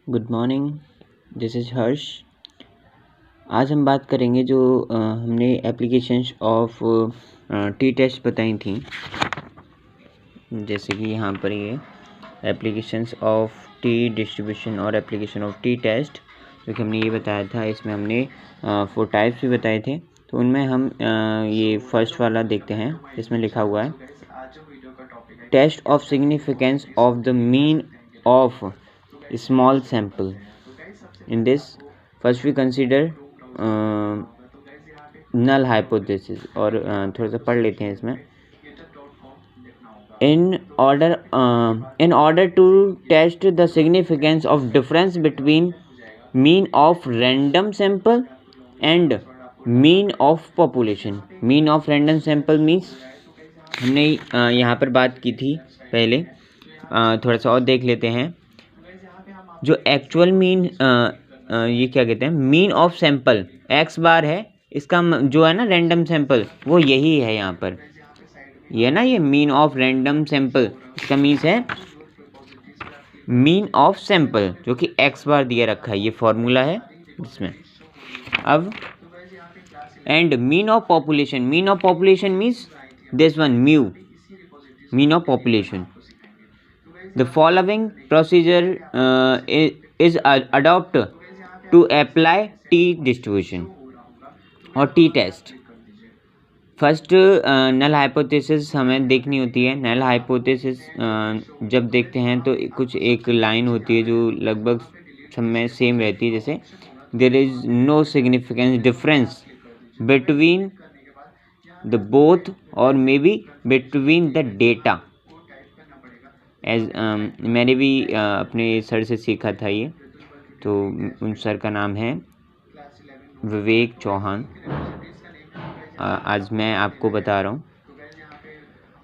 Good morning, this is हर्ष। आज हम बात करेंगे जो हमने एप्लीकेशंस ऑफ टी टेस्ट बताई थी, जैसे कि यहाँ पर ये एप्लीकेशंस ऑफ टी डिस्ट्रीब्यूशन और एप्लीकेशन ऑफ टी टेस्ट, जो कि हमने ये बताया था। इसमें हमने 4 टाइप्स भी बताए थे। तो उनमें हम ये फर्स्ट वाला देखते हैं। इसमें लिखा हुआ है test of significance of the mean of small sample. In this, first we consider null hypothesis और थोड़ा सा पढ़ लेते हैं इसमें। In order to test the significance of difference between mean of random sample and mean of population. Mean of random sample means हमने यहाँ पर बात की थी पहले, थोड़ा सा और देख लेते हैं। जो एक्चुअल मीन ये क्या कहते हैं, मीन ऑफ सैंपल एक्स बार है, इसका जो है ना रैंडम सैंपल, वो यही है यहाँ पर, ये ना ये मीन ऑफ रैंडम सैंपल, इसका मीन्स है मीन ऑफ सैंपल, जो कि एक्स बार दिया रखा है, ये फॉर्मूला है इसमें। अब and mean of population means this one, mu, mean of population. The following procedure is adopted to apply T distribution और T test. First null hypothesis हमें देखनी होती है। नल हाइपोथेसिस जब देखते हैं तो कुछ एक लाइन होती है जो लगभग सब में सेम रहती है, जैसे there is no significance difference between the both और maybe between the data. मैंने भी अपने सर से सीखा था ये, तो उन सर का नाम है विवेक चौहान। आज मैं आपको बता रहा हूँ।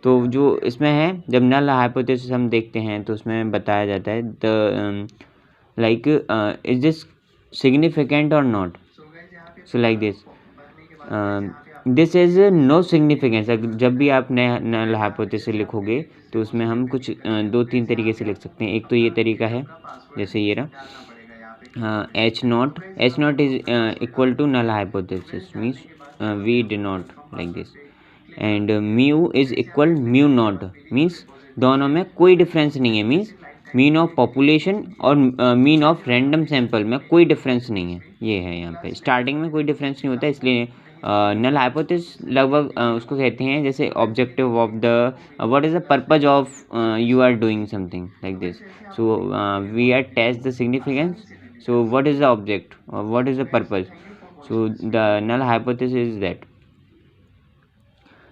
तो जो इसमें है, जब नल हाइपोथेसिस हम देखते हैं तो उसमें बताया जाता है the like is this significant और not. So like this is no significance. जब भी आप नल हाइपोथेसिस लिखोगे तो उसमें हम कुछ 2-3 तरीके से लिख सकते हैं। एक तो ये तरीका है, जैसे ये रहा H naught is equal to null hypothesis means we denote like this, and mu is equal mu naught means दोनों में कोई डिफरेंस नहीं है, मीन्स मीन ऑफ पॉपुलेशन और मीन ऑफ रैंडम सैंपल में कोई डिफरेंस नहीं है। ये है यहाँ पे स्टार्टिंग में कोई डिफरेंस नहीं होता, इसलिए नल हाइपोथेसिस लगभग उसको कहते हैं जैसे objective of the what is the purpose of you are doing something like this. So we are test the significance, so what is the object और what is the purpose, so the null hypothesis is that.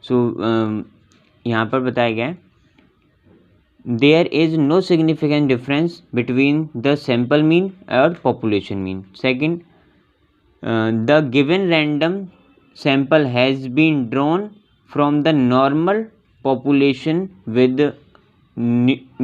So यहाँ पर बताया गया है there is no significant difference between the sample mean और population mean. Second, the given random sample has been drawn from the normal population with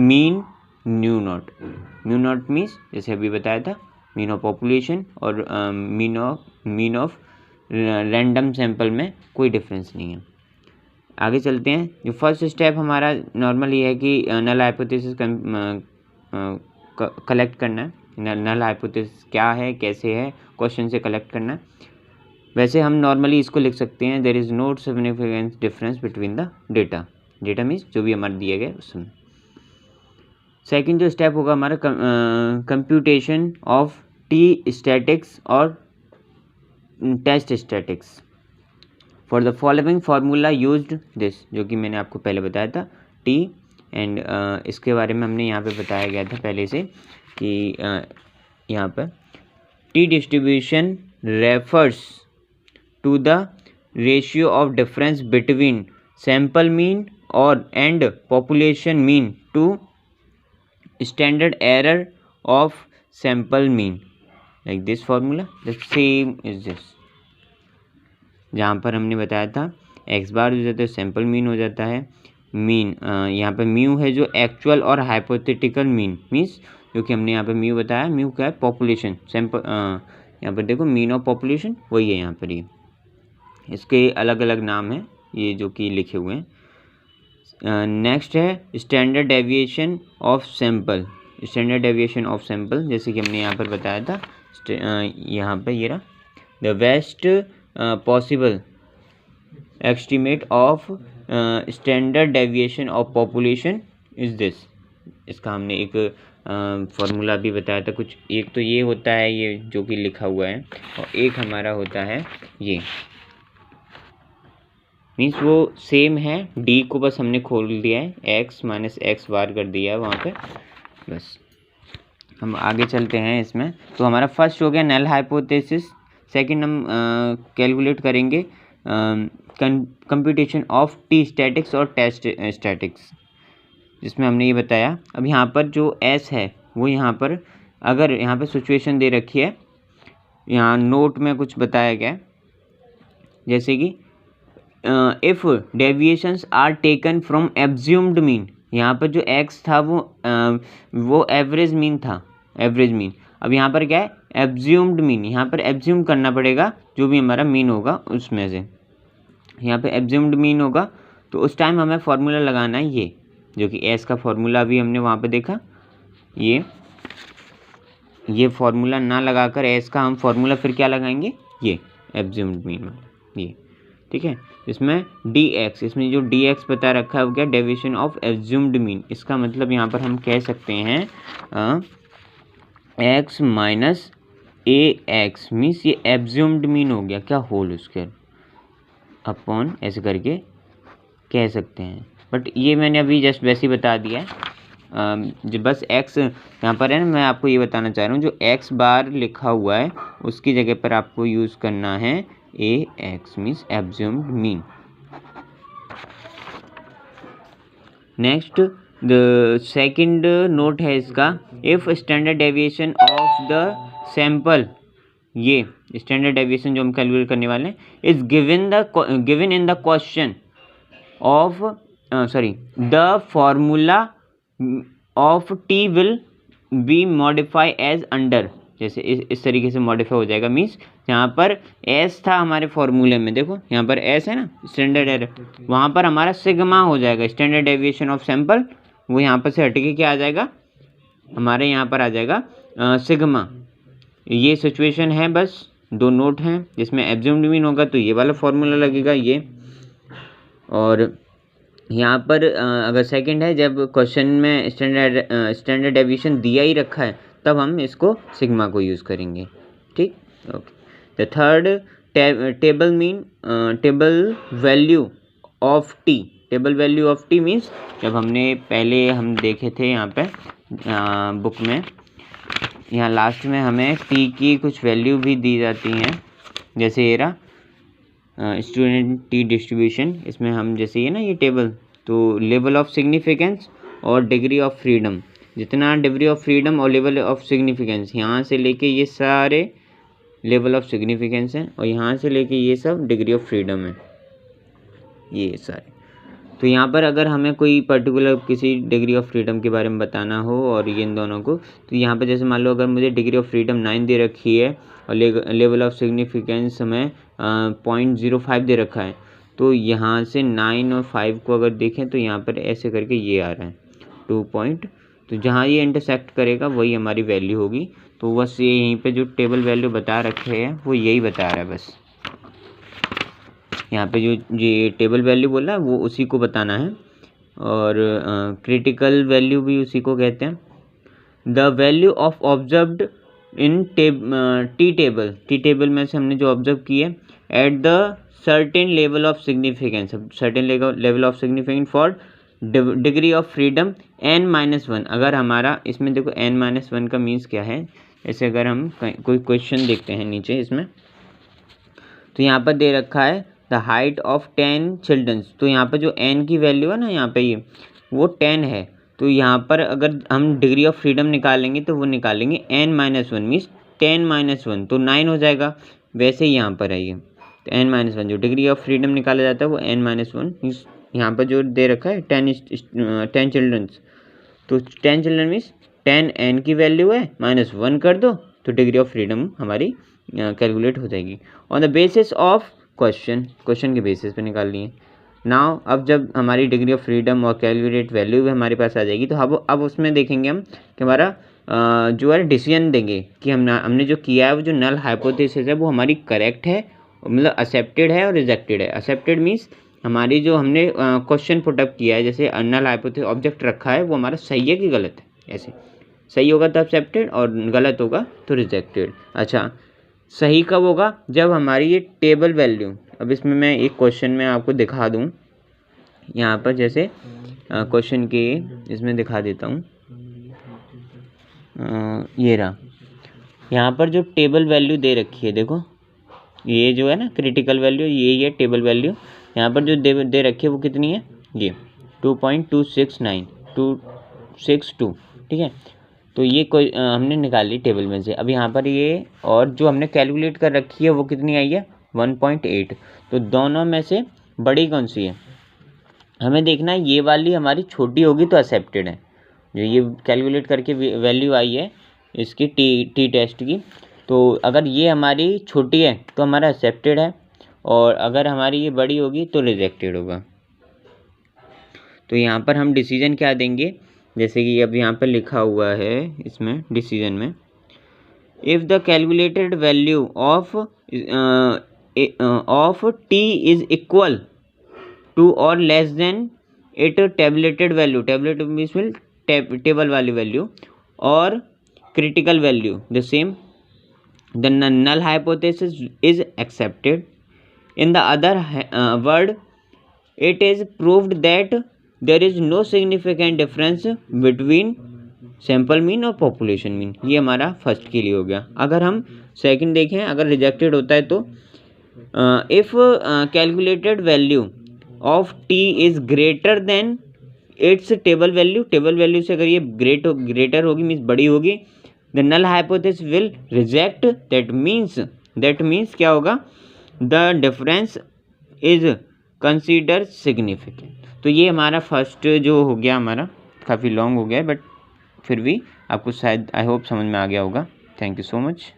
mean mu naught. Mu naught means जैसे अभी बताया था mean of population और mean of random sample में कोई difference नहीं है। आगे चलते हैं। जो फर्स्ट स्टेप हमारा नॉर्मल ये है कि नल हाइपोथेसिस कलेक्ट करना है। नल हाइपोथेसिस क्या है, कैसे है, क्वेश्चन से कलेक्ट करना है। वैसे हम नॉर्मली इसको लिख सकते हैं there is no significance difference between the data means जो भी हमारा दिया गया उसमें। सेकंड जो स्टेप होगा हमारा कंप्यूटेशन ऑफ टी स्टैटिक्स और test statistics. For the following formula used this, जो कि मैंने आपको पहले बताया था टी, एंड इसके बारे में हमने यहाँ पे बताया गया था पहले से कि यहाँ पर T distribution refers to the ratio of difference between sample mean or and population mean to standard error of sample mean, like this formula the same is this। जहाँ पर हमने बताया था x बार हो जाता है, सैम्पल मीन हो जाता है, मीन यहाँ पर म्यू है जो एक्चुअल और हाइपोथेटिकल मीन मीन्स, जो कि हमने यहाँ पर म्यू बताया, म्यू क्या है पॉपुलेशन, सैम्पल यहाँ पर देखो मीन ऑफ पॉपुलेशन वही है यहाँ पर, ये इसके अलग अलग नाम हैं ये जो कि लिखे हुए हैं। नेक्स्ट है standard deviation of sample, standard deviation of sample, जैसे कि हमने यहाँ पर बताया था, यहाँ पर ये रहा, the best possible estimate of standard deviation of population is this. इसका हमने एक फार्मूला भी बताया था कुछ, एक तो ये होता है ये जो कि लिखा हुआ है, और एक हमारा होता है ये, मीन्स वो सेम है, डी को बस हमने खोल दिया है, एक्स माइनस एक्स बार कर दिया है वहाँ पे, बस। हम आगे चलते हैं इसमें। तो हमारा फर्स्ट हो गया नल हाइपोथेसिस, सेकंड हम कैलकुलेट करेंगे कंप्यूटेशन ऑफ टी स्टैटिक्स और टेस्ट स्टैटिक्स, जिसमें हमने ये बताया। अब यहाँ पर जो एस है वो यहाँ पर, अगर यहाँ पे सिचुएशन दे रखी है, यहाँ नोट में कुछ बताया गया है, जैसे कि if deviations are taken from assumed mean, यहाँ पर जो एक्स था वो एवरेज मीन था, एवरेज मीन। अब यहाँ पर क्या है, एब्ज्यूम्ड मीन, यहाँ पर एब्ज्यूम करना पड़ेगा जो भी हमारा मीन होगा उसमें से, यहाँ पे एब्ज्यूम्ड मीन होगा, तो उस टाइम हमें फार्मूला लगाना है ये, जो कि एस का फार्मूला अभी हमने वहाँ पे देखा, ये फार्मूला ना लगाकर एस का हम फार्मूला फिर क्या लगाएंगे, ये एब्ज्यूम्ड मीन वाला, ये ठीक है। इसमें डी एक्स, इसमें जो डी एक्स बता रखा है वो क्या, डेविएशन ऑफ एब्ज्यूम्ड मीन। इसका मतलब यहाँ पर हम कह सकते हैं एक्स माइनस ए एक्स, मीन्स ये एब्ज्यूम्ड मीन हो गया क्या, होल स्क्वायर अपॉन, ऐसे करके कह सकते हैं। बट ये मैंने अभी जस्ट वैसे ही बता दिया है, जो बस एक्स यहाँ पर है ना, मैं आपको ये बताना चाह रहा हूँ, जो एक्स बार लिखा हुआ है उसकी जगह पर आपको यूज़ करना है A X, means assumed mean. Next the second note है इसका, if standard deviation of the sample, ये स्टैंडर्ड डेविएशन जो हम कैलकुलेट करने वाले हैं, is given in the question of the formula of T will be modify as under, जैसे इस तरीके से मॉडिफाई हो जाएगा, मीन्स यहाँ पर एस था हमारे फॉर्मूले में, देखो यहाँ पर एस है ना, स्टैंडर्ड एरर, वहाँ पर हमारा सिग्मा हो जाएगा, स्टैंडर्ड डेविएशन ऑफ सैंपल, वो यहाँ पर से हटके क्या आ जाएगा, हमारे यहाँ पर आ जाएगा सिग्मा। ये सिचुएशन है, बस दो नोट हैं, जिसमें एब्ज्यूम्ड मीन होगा तो ये वाला फॉर्मूला लगेगा ये, और यहाँ पर अगर सेकंड है, जब क्वेश्चन में स्टैंडर्ड डेविएशन दिया ही रखा है तब हम इसको सिग्मा को यूज़ करेंगे, ठीक। Okay, the third table mean, table value of T, table value of T means, जब हमने पहले हम देखे थे यहाँ पे बुक में, यहाँ लास्ट में हमें टी की कुछ वैल्यू भी दी जाती हैं, जैसे ये रहा स्टूडेंट टी डिस्ट्रीब्यूशन, इसमें हम जैसे ये ना ये टेबल, तो लेवल ऑफ सिग्निफिकेंस और डिग्री ऑफ फ्रीडम, जितना डिग्री ऑफ फ्रीडम और लेवल ऑफ सिग्निफिकेंस, यहाँ से लेके ये सारे लेवल ऑफ सिग्निफिकेंस हैं, और यहाँ से लेके ये सब डिग्री ऑफ फ्रीडम है, ये सारे। तो यहाँ पर अगर हमें कोई पर्टिकुलर किसी डिग्री ऑफ फ्रीडम के बारे में बताना हो और ये इन दोनों को, तो यहाँ पर जैसे मान लो अगर मुझे डिग्री ऑफ फ्रीडम 9 दे रखी है और लेवल ऑफ सिग्निफिकेंस हमें 0.05 दे रखा है, तो यहाँ से 9 और 5 को अगर देखें तो यहाँ पर ऐसे करके ये आ रहा है 2 पॉइंट, तो जहाँ ये इंटरसेक्ट करेगा वही हमारी वैल्यू होगी। तो बस ये यहीं पे जो टेबल वैल्यू बता रखे हैं वो यही बता रहा है, बस यहाँ पे जो ये टेबल वैल्यू बोला है वो उसी को बताना है, और क्रिटिकल वैल्यू भी उसी को कहते हैं। The value of observed in tea table में से हमने जो ऑब्जर्व की है, at the certain level of significance, certain level of significance for degree of freedom n-1। अगर हमारा इसमें देखो n-1 का मीन्स क्या है, ऐसे अगर हम कोई क्वेश्चन देखते हैं नीचे इसमें, तो यहाँ पर दे रखा है द हाइट ऑफ 10 चिल्ड्रंस, तो यहाँ पर जो n की वैल्यू है ना यहाँ पे ये वो 10 है, तो यहाँ पर अगर हम डिग्री ऑफ फ्रीडम निकालेंगे तो वो निकालेंगे n-1 मीन्स 10-1 तो 9 हो जाएगा। वैसे ही यहाँ पर है ये, तो n-1 जो डिग्री ऑफ फ्रीडम निकाला जाता है वो n-1 मीन्स यहाँ पर जो दे रखा है 10 चिल्ड्रंस, तो 10 चिल्ड्रन मीन्स 10 n की वैल्यू है, -1 कर दो तो डिग्री ऑफ फ्रीडम हमारी कैलकुलेट हो जाएगी। On the basis of question के बेसिस पे निकाल लिए। नाउ अब जब हमारी डिग्री ऑफ फ्रीडम और कैलकुलेट वैल्यू भी हमारे पास आ जाएगी तो अब उसमें देखेंगे हम कि हमारा जो है डिसीजन देंगे कि हमने जो किया है वो जो नल हाइपोथेसिस है वो हमारी करेक्ट है, मतलब एक्सेप्टेड है और रिजेक्टेड है। एक्सेप्टेड मीन्स हमारी जो हमने क्वेश्चन पुटअप किया है, जैसे नल हाइपोथेसिस ऑब्जेक्ट रखा है वो हमारा सही है कि गलत है। ऐसे सही होगा तो एक्सेप्टेड और गलत होगा तो रिजेक्टेड। अच्छा, सही कब होगा? जब हमारी ये टेबल वैल्यू, अब इसमें मैं एक क्वेश्चन में आपको दिखा दूं, यहाँ पर जैसे क्वेश्चन के इसमें दिखा देता हूँ। ये रहा, यहाँ पर जो टेबल वैल्यू दे रखी है, देखो ये जो है ना क्रिटिकल वैल्यू, ये टेबल वैल्यू यहाँ पर जो दे रखी है वो कितनी है? ये 2.262, ठीक है। तो ये कोई हमने निकाली टेबल में से। अब यहाँ पर ये और जो हमने कैलकुलेट कर रखी है वो कितनी आई है? 1.8। तो दोनों में से बड़ी कौन सी है? हमें देखना है ये वाली हमारी छोटी होगी तो एक्सेप्टेड है। जो ये कैलकुलेट करके वैल्यू आई है इसकी टी टेस्ट की, तो अगर ये हमारी छोटी है तो हमारा एक्सेप्टेड है, और अगर हमारी ये बड़ी होगी तो रिजेक्टेड होगा। तो यहाँ पर हम डिसीजन क्या देंगे? जैसे कि अब यहाँ पर लिखा हुआ है इसमें डिसीजन में, if the calculated value of T is equal to और less than it tabulated value, tablet means table वाली वैल्यू, और critical value the same, the null hypothesis is accepted. In the other word, it is proved that there is no significant difference between sample mean और population mean. ये हमारा first के लिए हो गया। अगर हम सेकंड देखें, अगर रिजेक्टेड होता है तो if calculated value of T is greater than its table value, table value से अगर ये ग्रेटर होगी मीन्स बड़ी होगी, the null hypothesis will reject. That means क्या होगा? The difference is consider significant. तो ये हमारा फर्स्ट जो हो गया, हमारा काफ़ी लॉन्ग हो गया है बट फिर भी आपको शायद आई होप समझ में आ गया होगा। Thank you so much.